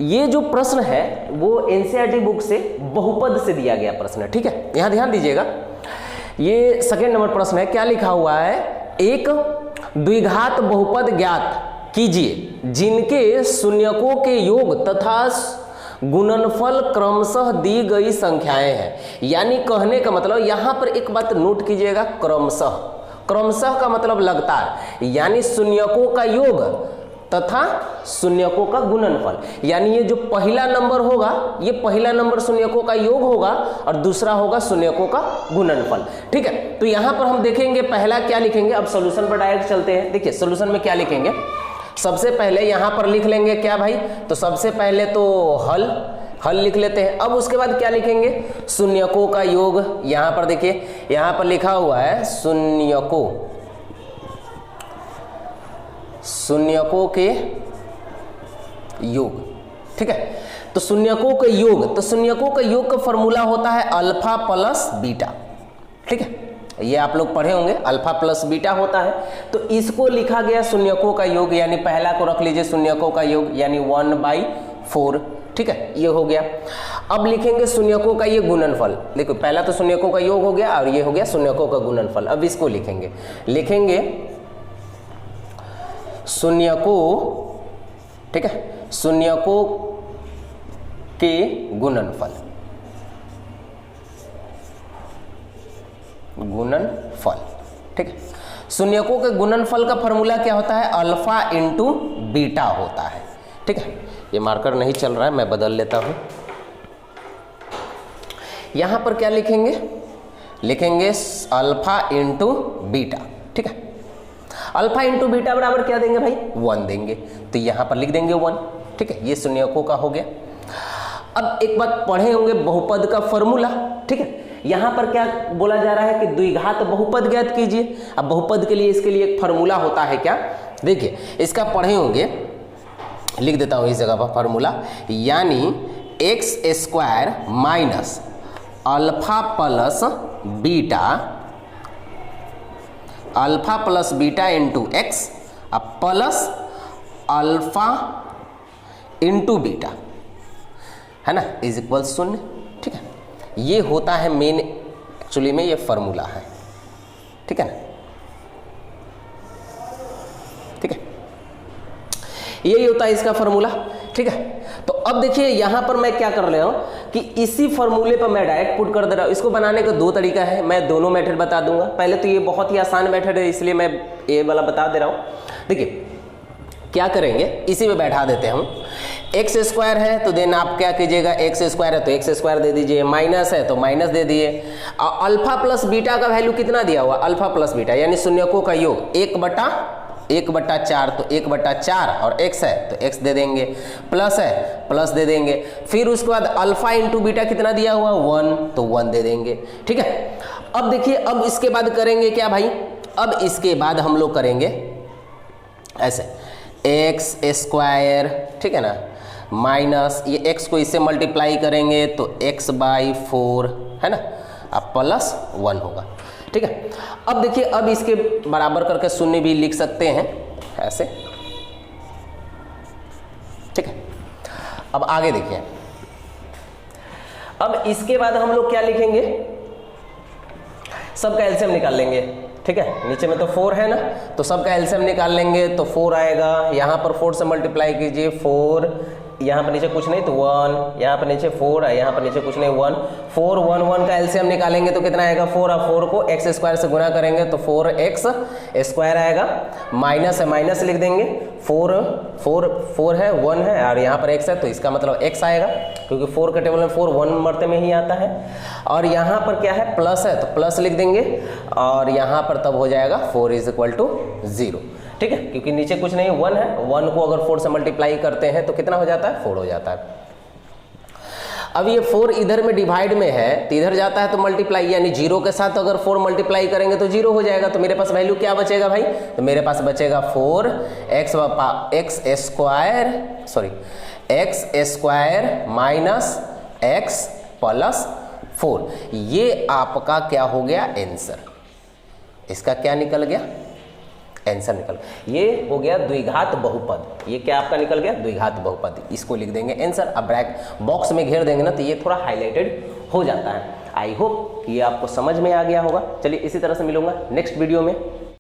ये जो प्रश्न है वो एनसीईआरटी बुक से बहुपद से दिया गया प्रश्न है, ठीक है। यहां ध्यान दीजिएगा, ये सेकेंड नंबर प्रश्न है। क्या लिखा हुआ है, एक द्विघात बहुपद ज्ञात कीजिए जिनके शून्यकों के योग तथा गुणनफल क्रमशः दी गई संख्याएं हैं। यानी कहने का मतलब, यहां पर एक बात नोट कीजिएगा, क्रमशः, क्रमशः का मतलब लगातार, यानी शून्यकों का योग तथा शून्यकों का गुणनफल। यानी ये जो पहला नंबर होगा, ये पहला नंबर शून्यकों का योग होगा और दूसरा होगा शून्यकों का गुणनफल, ठीक है। तो यहां पर हम देखेंगे पहला क्या लिखेंगे। अब सॉल्यूशन पर डायरेक्ट चलते हैं। देखिए सॉल्यूशन में क्या लिखेंगे, सबसे पहले यहां पर लिख लेंगे क्या भाई, तो सबसे पहले तो हल लिख लेते हैं। अब उसके बाद क्या लिखेंगे, शून्यकों का योग। यहां पर देखिए, यहां पर लिखा हुआ है शून्यकों के योग, ठीक है। तो शून्यकों के योग, तो शून्यकों का योग का फॉर्मूला होता है अल्फा प्लस बीटा, ठीक है। ये आप लोग पढ़े होंगे, अल्फा प्लस बीटा होता है। तो इसको लिखा गया शून्यकों का योग, यानी पहला को रख लीजिए शून्यकों का योग, यानी 1/4, ठीक है, ये हो गया। अब लिखेंगे शून्यकों का ये गुणनफल। देखो पहला तो शून्यकों का योग हो गया और ये हो गया शून्यकों का गुणनफल। अब इसको लिखेंगे शून्यकों, ठीक है, शून्यकों के गुणनफल, ठीक है। शून्यकों के गुणनफल का फॉर्मूला क्या होता है, अल्फा इंटू बीटा होता है, ठीक है। ये मार्कर नहीं चल रहा है, मैं बदल लेता हूं। यहां पर क्या लिखेंगे अल्फा इंटू बीटा, ठीक है। अल्फा इंटू बीटा बराबर क्या देंगे भाई, 1 देंगे। तो यहां पर लिख देंगे 1, ठीक है। ये शून्यकों का हो गया। अब एक बात पढ़े होंगे, बहुपद का फॉर्मूला, ठीक है। यहां पर क्या बोला जा रहा है कि द्विघात बहुपद ज्ञात कीजिए। अब बहुपद के लिए इसके लिए एक फॉर्मूला होता है क्या, देखिए इसका पढ़े होंगे, लिख देता हूं इस जगह पर फॉर्मूला, यानी x² minus alpha plus beta into x plus alpha into beta, है ना, इज इक्वल 0, ठीक है। ये होता है मेन, एक्चुअली में ये फॉर्मूला है, ठीक है ना, ठीक है। यही होता है इसका फॉर्मूला, ठीक है। तो अब देखिए यहां पर मैं क्या कर रहा हूं कि इसी फॉर्मूले पर मैं डायरेक्ट पुट कर दे रहा हूं। इसको बनाने का 2 तरीका है, मैं दोनों मेथड बता दूंगा। पहले तो ये बहुत ही आसान मेथड है, इसलिए मैं ये वाला बता दे रहा हूं। देखिए क्या करेंगे, इसी में बैठा देते हैं हम। x² है तो देन आप क्या कीजिएगा, x² है तो x² दे दीजिए, माइनस है तो माइनस दे दिए। अल्फा प्लस बीटा का वैल्यू कितना दिया हुआ, अल्फा प्लस बीटा यानी शून्यकों का योग 1/4, तो 1/4 और x है तो x दे देंगे, प्लस है प्लस दे देंगे। फिर उसके बाद अल्फा इंटू बीटा कितना दिया हुआ 1, तो 1 दे देंगे, ठीक है। अब देखिए, अब इसके बाद करेंगे क्या भाई, अब इसके बाद हम लोग करेंगे ऐसे x², ठीक है ना, माइनस ये x को इससे मल्टीप्लाई करेंगे तो x/4, है ना, अब प्लस 1 होगा, ठीक है। अब देखिए, अब इसके बराबर करके 0 भी लिख सकते हैं ऐसे, ठीक है। अब आगे देखिए, अब इसके बाद हम लोग क्या लिखेंगे, सबका एलसीएम निकाल लेंगे, ठीक है। नीचे में तो 4 है ना, तो सबका एलसीएम निकाल लेंगे तो 4 आएगा। यहाँ पर 4 से मल्टीप्लाई कीजिए, 4, यहाँ पर नीचे कुछ नहीं तो 1, यहाँ पर नीचे 4 है, यहाँ पर नीचे कुछ नहीं 1, 4 1 1 का एलसीएम निकालेंगे तो कितना आएगा 4, और 4 को x² से गुना करेंगे तो 4x² आएगा। माइनस है, माइनस लिख देंगे, 4 है, 1 है और यहाँ पर x है तो इसका मतलब x आएगा, क्योंकि 4 के टेबल में 4 1 मरते में ही आता है। और यहाँ पर क्या है, प्लस है तो प्लस लिख देंगे, और यहाँ पर तब हो जाएगा 4 = 0, ठीक है, क्योंकि नीचे कुछ नहीं 1 है। 1 को अगर 4 से मल्टीप्लाई करते हैं तो कितना हो जाता है, 4 हो जाता है। अब ये 4 इधर में डिवाइड में है तो इधर जाता है तो मल्टीप्लाई, यानी 0 के साथ अगर 4 मल्टीप्लाई करेंगे तो 0 हो जाएगा। तो मेरे पास वैल्यू क्या बचेगा भाई, तो मेरे पास बचेगा 4x² माइनस x प्लस 4। ये आपका क्या हो गया, आंसर। इसका क्या निकल गया, आंसर निकल। ये हो गया द्विघात बहुपद, ये क्या आपका निकल गया द्विघात बहुपद, इसको लिख देंगे आंसर। अब ब्रैक बॉक्स में घेर देंगे ना तो ये थोड़ा हाईलाइटेड हो जाता है। आई होप ये आपको समझ में आ गया होगा। चलिए इसी तरह से मिलूंगा नेक्स्ट वीडियो में।